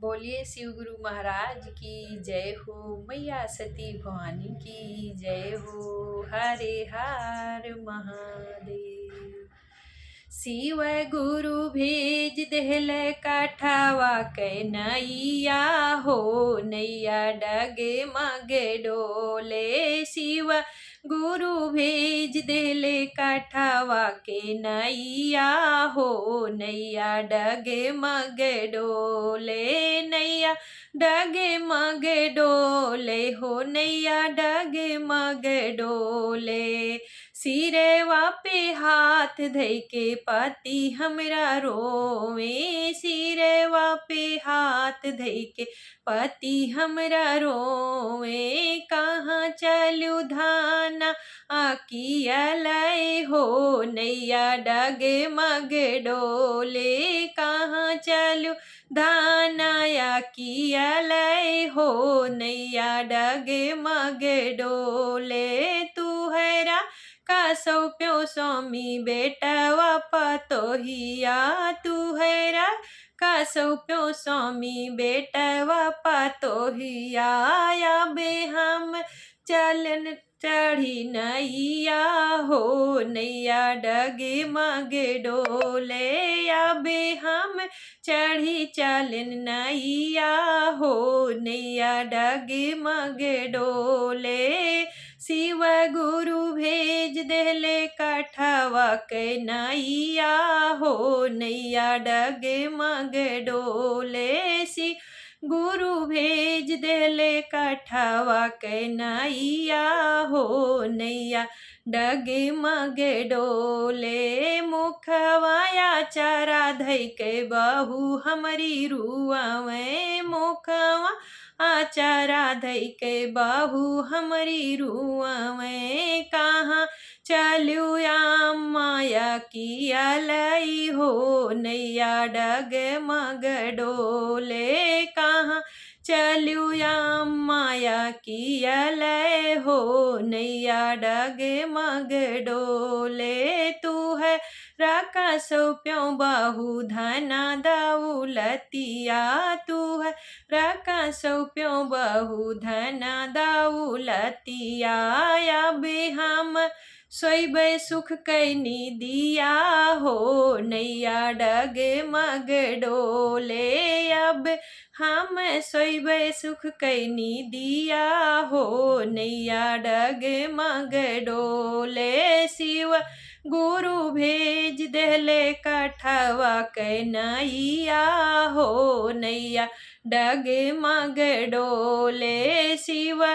बोलिए शिव गुरु महाराज की जय हो। मैया सती भवानी की जय हो। हरे हर महादेव। शिव गुरु भेज देहले काठावा के नैया हो। नैया डगे मगे डोले। शिव गुरु भेज देले काठावा के नैया हो। नैया डगे मगे डोले। नैया डगे मगे डोले हो। नैया डगे मगे डोले। सिरेवा पे हाथ धइ के पति हमरा रोवे। सिरेवा पे हाथ धइ के पति हमरा रोवे। कहाँ चलू धाना आकिया लय हो। नैया डगे मगे डोले। कहाँ चलू धानाया किया लय हो। नैया डगे मगे डोले। तू हैरा का सौंप्यो स्वामी बेटवा पतोहिया। तू हैरा का सौंप्यो स्वामी बेटवा पतोहिया। या बे हम चलन चढ़ी नैया हो। नैया डगे मगे डोले। अबे हम चढ़ी चलन नैया हो। नैया डगे मगे डोले। शिव गुरु भेज देले काठवा के नैया हो। नैया डगे मगे डोले। शिव गुरु भेज देले काठवा के नैया हो। नैया डगे मगे डोले। मुखवाया चारा धइ के बहू हमरी रुआवे। मुखवा आचारा धइ के बहू हमरी रुआवे। कहाँ चलू या माया किया लई हो। नैया डगे मगे डोले। कहाँ चलू या माया किया लय हो। नैया डगे मगे डोले। तू है राका सौंप्यो बाहू धना दौलतिया। तू है राका सौंप्यो बाहू धना दौलतिया। अबे हम सोइबे सुख कैनी दिया हो। नैया डगे मगे डोले। अब हम सोइबे सुख कैनी दिया हो। नैया डगे मगे डोले। शिव गुरु भेज देले काठवा के नैया हो। नैया डगे मगे डोले। शिव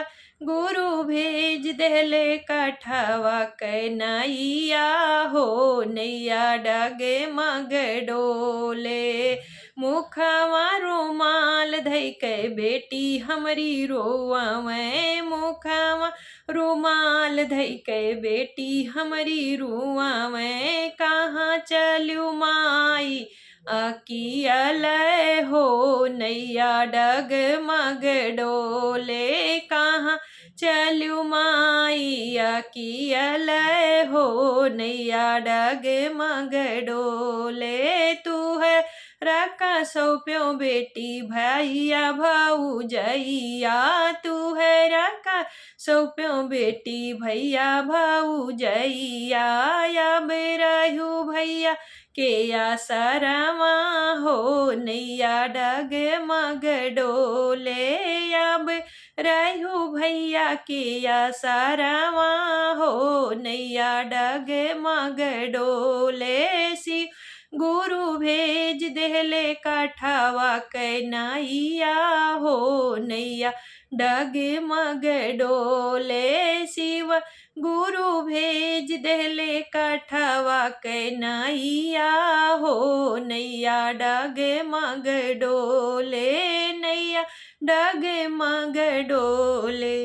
गुरु भेज देले काठवा के नैया हो। नैया डगे मगे डोले। मुखवा रुमाल धइ के बेटी हमरी रोआवे। मुखवा रुमाल धइ के बेटी हमरी रुआवे। कहाँ चलू माई आकिया लय हो। नैया डगे मगे डोले। कहाँ चलू माई आकिया लय हो। नैया डगे मगे डोले। तू है राका सौंप्यो बेटी भैया भाऊजैया। तू है राका सौंप्यो बेटी भैया भाऊजैया। अब रहू भैया के आसरवा हो। नैया डगे मगे डोले। अब रहू भैया के आसरवा हो। नैया डगे मगे डोले। शिव गुरु भेज देले काठवा के नैया हो। नैया डगे मगे डोले। शिव गुरु भेज देले काठवा के नैया हो। नैया डगे मगे डोले। नैया डगे मगे डोले।